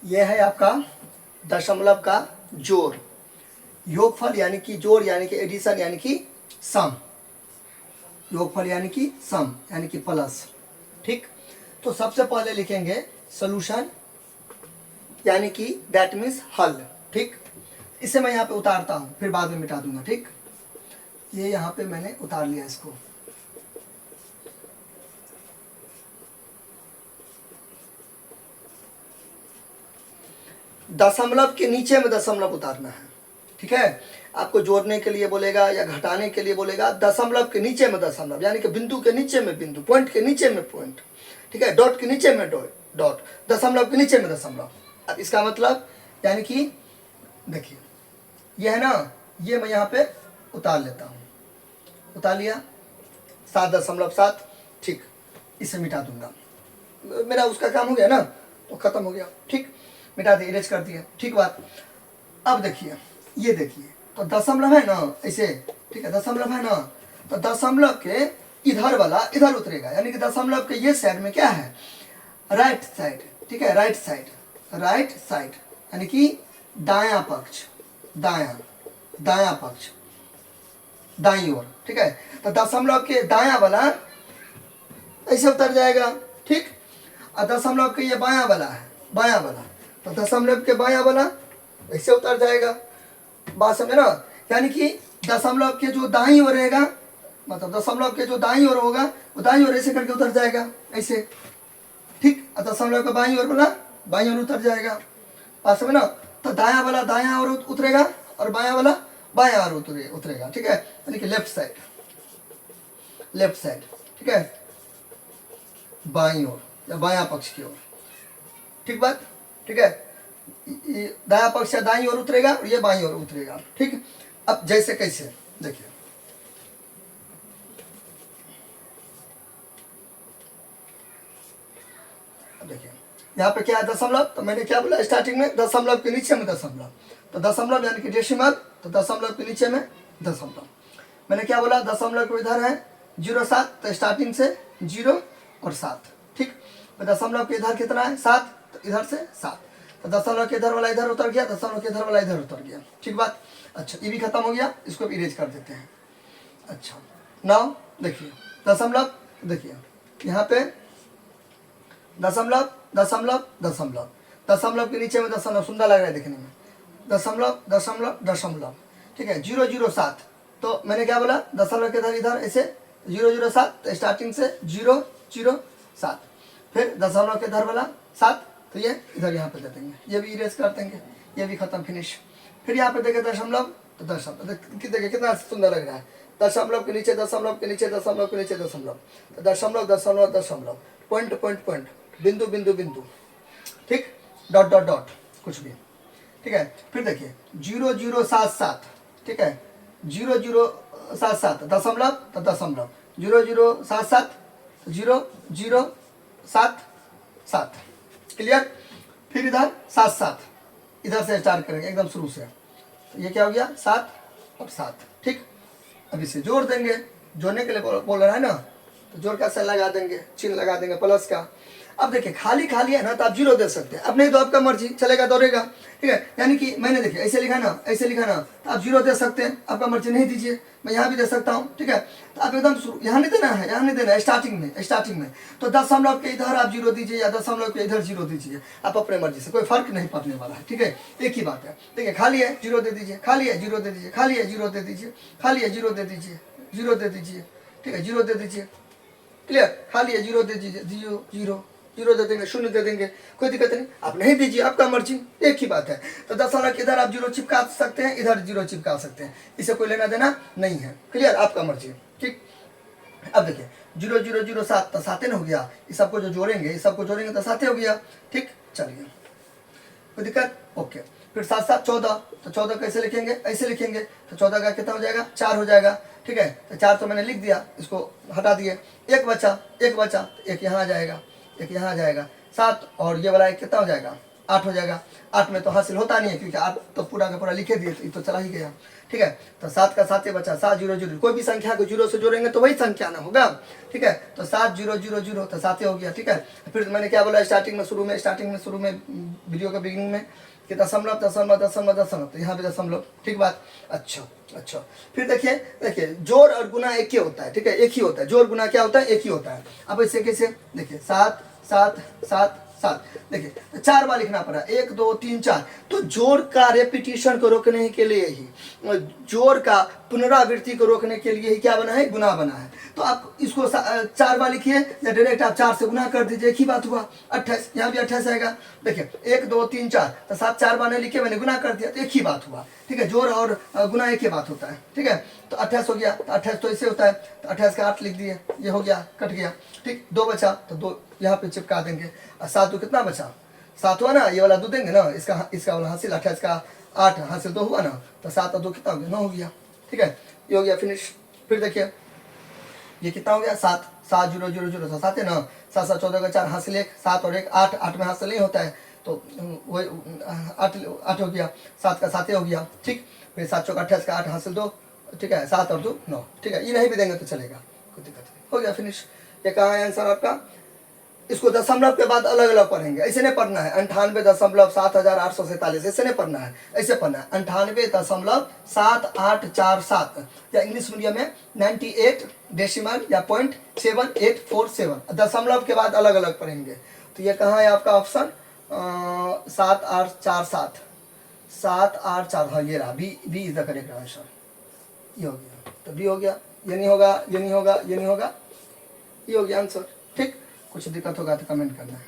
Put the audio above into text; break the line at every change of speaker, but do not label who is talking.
ये है आपका दशमलव का जोड़, योगफल यानी कि जोड़ यानी कि एडिशन यानी कि सम, योगफल यानी कि सम यानी कि प्लस। ठीक, तो सबसे पहले लिखेंगे सॉल्यूशन यानी कि दैट मीन्स हल। ठीक, इसे मैं यहाँ पे उतारता हूँ, फिर बाद में मिटा दूंगा। ठीक, ये यहाँ पे मैंने उतार लिया इसको। दशमलव के नीचे में दशमलव उतारना है। ठीक है, आपको जोड़ने के लिए बोलेगा या घटाने के लिए बोलेगा, दशमलव के नीचे में दशमलव यानी कि बिंदु के नीचे में बिंदु, पॉइंट के नीचे में पॉइंट, ठीक है, डॉट के नीचे में डॉट, दशमलव के नीचे में दशमलव। अब इसका मतलब यानी कि देखिए ये है ना, ये मैं यहाँ पे उतार लेता हूँ, उतार लिया 7.7। ठीक, इसे मिटा दूंगा, मेरा उसका काम हो गया ना, तो खत्म हो गया। ठीक, मिटा दिया, इरेज कर दिया। ठीक बात। अब देखिए, ये देखिए तो दशमलव है ना ऐसे, ठीक है, दशमलव है ना, तो दशमलव के इधर वाला इधर उतरेगा, यानी कि दशमलव के ये साइड में क्या है, राइट साइड। ठीक है, राइट साइड, राइट साइड यानी कि दायां पक्ष, दायां, दायां पक्ष, दाईं ओर। ठीक है, तो दशमलव के दायां वाला ऐसे उतर जाएगा। ठीक, और दशमलव के ये बायां वाला है, बायां वाला, तो दशमलव के बायां वाला ऐसे उतर जाएगा। बात समझे ना, यानी कि दशमलव के जो दाईं ओर रहेगा, मतलब दशमलव के जो दाईं ओर होगा वो दाईं ओर ऐसे करके उतर जाएगा ऐसे। ठीक, और दशमलव का बाईं ओर वाला बाईं ओर उतर जाएगा। बात समझे ना, तो दायां वाला दायां ओर उतरेगा और बायां वाला बायां ओर उतरेगा। ठीक है, यानी कि लेफ्ट साइड, लेफ्ट साइड। ठीक है, बाईं ओर या बायां पक्ष की ओर। ठीक बात। ठीक है, दायां पक्ष या दाईं ओर उतरेगा और ये बाईं ओर उतरेगा। ठीक, अब जैसे कैसे देखिए, अब देखिए यहाँ पे क्या है दशमलव, तो मैंने क्या बोला स्टार्टिंग में, दशमलव के नीचे में दशमलव, तो दशमलव यानी कि डेसिमल, तो दशमलव के नीचे में दशमलव। मैंने क्या बोला, दशमलव को इधर है 0.7, तो स्टार्टिंग से 0 और 7। ठीक, दशमलव के इधर कितना है 7, तो इधर से 7, तो दशमलव के इधर वाला इधर उतर गया, दशमलव के इधर वाला इधर उतर गया। ठीक बात। अच्छा, ये भी खत्म हो गया, इसको भी इरेज कर देते हैं। अच्छा, नाउ देखिए दशमलव, देखिए यहाँ पे दशमलव दशमलव दशमलव, दशमलव के नीचे में दशमलव, सुंदर लग रहा है देखने में, दशमलव दशमलव दशमलव। ठीक है, 007, तो मैंने क्या बोला, दशमलव के इधर इधर ऐसे 007, तो स्टार्टिंग से 007, फिर दशमलव के इधर वाला 7, तो ये इधर यहाँ पे दे देंगे, ये भी इरेज कर देंगे, ये भी खत्म, फिनिश। फिर यहाँ पे देखे दशमलव, तो दशमलव देखिए कितना सुंदर लग रहा है, दशमलव के नीचे दशमलव के नीचे दशमलव के नीचे दशमलव, तो दशमलव दशमलव दशमलव, पॉइंट पॉइंट पॉइंट, बिंदु बिंदु बिंदु। ठीक, डॉट डॉट डॉट, कुछ भी। ठीक है, फिर देखिए 0077। ठीक है, 0077 दशमलव, तो दशमलव 0077 0077। क्लियर। फिर इधर 7 इधर से स्टार्ट करेंगे एकदम शुरू से, तो ये क्या हो गया 7 और 7। ठीक, अब इसे जोड़ देंगे, जोड़ने के लिए बोल रहा है ना, तो जोड़ का साइन लगा देंगे, चिन्ह लगा देंगे प्लस का। अब देखिए खाली खाली है ना, तो आप 0 दे सकते हैं, अब नहीं तो आपका मर्जी, चलेगा दौड़ेगा। ठीक है, यानी कि मैंने देखिए ऐसे लिखा ना, ऐसे लिखा ना, तो आप 0 दे सकते हैं, आपका मर्जी, नहीं दीजिए, मैं यहाँ भी दे सकता हूँ। ठीक है, तो आप एकदम यहाँ नहीं देना है, यहाँ नहीं देना है, स्टार्टिंग में, स्टार्टिंग में तो दशमलव के इधर आप 0 दीजिए या दशमलव के इधर 0 दीजिए, आप अपने मर्जी से, कोई फर्क नहीं पड़ने वाला है। ठीक है, एक ही बात है। देखिए खाली है 0 दे दीजिए, खाली है 0 दे दीजिए, खाली है 0 दे दीजिए, खाली है 0 दे दीजिए, 0 दे दीजिए। ठीक है, 0 दे दीजिए। क्लियर, खाली है 0 दे दीजिए, 0 0 0 दे देंगे, 0 दे देंगे, कोई दिक्कत नहीं, आप नहीं दीजिए, आपका मर्जी, एक ही बात है। तो दशमलव के इधर आप 0 चिपका सकते हैं, इधर 0 चिपका सकते हैं, इसे कोई लेना देना नहीं है। क्लियर, आपका मर्जी। ठीक, अब देखिए 0007 तो 7 हो गया, इस सबको जो जोड़ेंगे, इस सबको जोड़ेंगे तो 7 हो गया। ठीक, चलिए कोई दिक्कत, ओके। फिर 7 7 14, तो 14 कैसे लिखेंगे, ऐसे लिखेंगे, तो 14 का कितना हो जाएगा 4 हो जाएगा। ठीक है, तो 4 तो मैंने लिख दिया, इसको हटा दिए, एक बचा, एक बचा, तो एक यहाँ आ जाएगा, एक यहाँ आ जाएगा, 7 और ये वाला एक कितना हो जाएगा 8 हो जाएगा। 8 में तो हासिल होता नहीं है क्योंकि 8 तो पूरा का पूरा लिखे दिए, तो ये तो चला ही गया। ठीक है, तो 7 का 7 बचा, 7 0 0, कोई भी संख्या को 0 से जोड़ेंगे तो वही संख्या ना होगा। ठीक है, तो 7 0 0 0 तो 7 हो गया। ठीक है, फिर मैंने क्या बोला स्टार्टिंग में शुरू में वीडियो के बिगिनिंग में कि दशमलव दशमलव दशमलव दशमलव, तो यहाँ पे दशमलव। ठीक बात। अच्छा फिर देखिए जोड़ और गुना एक ही होता है। ठीक है, एक ही होता है, जोड़ गुना क्या होता है, एक ही होता है। अब इसे कैसे देखिए, 7 7 7 7, देखिए 4 बार लिखना पड़ा, 1 2 3 4। तो जोड़ का रेपिटेशन को रोकने के लिए ही, जोड़ का पुनरावृत्ति को रोकने के लिए ही क्या बना है, गुना बना है। तो आप इसको 4 बार लिखिए या डायरेक्ट आप 4 से गुना कर दीजिए, एक ही बात हुआ। 28, यहाँ भी 28 आएगा। देखिए 1 2 3 4, तो 7 4 बार नहीं लिखे, मैंने गुना कर दिया, तो एक ही बात हुआ। ठीक है, जोड़ और गुना एक ही बात होता है। ठीक है, तो 28 हो गया। तो 28 तो ऐसे होता है, तो 28 का 8 लिख दिए, ये हो गया, कट गया। ठीक, 2 बचा, तो 2 यहाँ पे चिपका देंगे। और 7 तो कितना बचा, 7 हुआ ना, ये वाला 2 देंगे ना, इसका वाला हासिल 28 का 8 हासिल 2 हुआ ना, तो 7 और 2 कितना हो गया, 9 हो गया। ठीक है, ये हो गया फिनिश। फिर देखिए ये कितना हो गया, 7 7 0 0 0, तो 7 है ना, 7 7 14 का 4 हासिल 1, 7 और 1 8, 8 में हासिल नहीं होता है, तो वही 8 हो गया, 7 का 7 हो गया। ठीक, फिर 7 चौका 28 का 8 हासिल 2। ठीक है, 7 और 2 9। ठीक है, ये नहीं भी देंगे तो चलेगा, कोई दिक्कत नहीं, हो गया फिनिश। ये कहाँ है आंसर आपका। इसको दशमलव के बाद अलग अलग पढ़ेंगे, ऐसे नहीं पढ़ना है 98.7847, ऐसे नहीं पढ़ना है, ऐसे पढ़ना है 98.7847, या इंग्लिश मीडियम में 98 डेसिमल या .7847, दशमलव के बाद अलग अलग पढ़ेंगे। तो ये कहाँ है आपका ऑप्शन, 7847, 784, हाँ ये रहा, B is the correct answer. ये हो गया, तो बी हो गया, ये नहीं होगा, ये नहीं होगा, ये नहीं होगा, ये हो गया आंसर। ठीक, कुछ दिक्कत होगा तो कमेंट करना है।